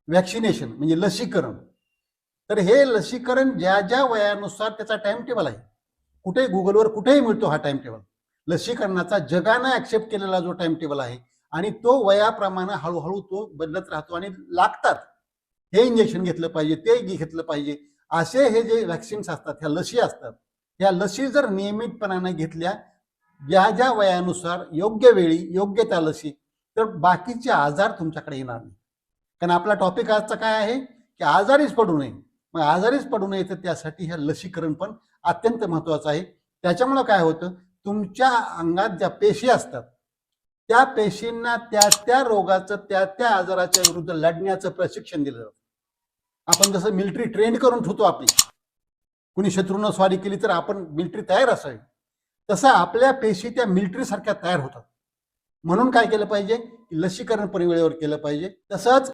Vaccination म्हणजे लसीकरण. तर हे लसीकरण ज्या ज्या वयानुसार त्याचा टाइम टेबल आहे, कुठे गुगलवर कुठेही मिळतो हा टाइम टेबल. लसीकरणाचा जगानं ऍक्सेप्ट केलेला जो टाइम टेबल आहे आणि तो वयाप्रमाणे हळूहळू तो बदलत राहतो आणि लागतात. हे इंजेक्शन घेतलं पाहिजे, ते घेतलं पाहिजे, असे हे जे व्हॅक्सिन्स असतात, ह्या लसी असतात, ह्या लसी जर नियमितपणाने घेतल्या ज्या ज्या वयानुसार योग्य वेळी योग्य त्या लसी, तर बाकीचे आजार तुमच्याकडे येणार नाही. कारण आपला टॉपिक आजचा काय आहे की आजारीच पडू नये. मग आजारीच पडू नये तर त्यासाठी ह्या लसीकरण पण अत्यंत महत्वाचं आहे. त्याच्यामुळं काय होतं, तुमच्या अंगात ज्या पेशी असतात त्या पेशींना त्या त्या रोगाचं त्या त्या आजाराच्या विरुद्ध लढण्याचं प्रशिक्षण दिलं जातं. आपण जसं मिलिटरी ट्रेन करून ठेवतो आपली, कुणी शत्रूनं स्वारी केली तर आपण मिलिटरी तयार असावी, तसं आपल्या पेशी त्या मिलिटरी सारख्या तयार होतात. म्हणून काय केलं पाहिजे, लसीकरण पण वेळेवर केलं पाहिजे. तसंच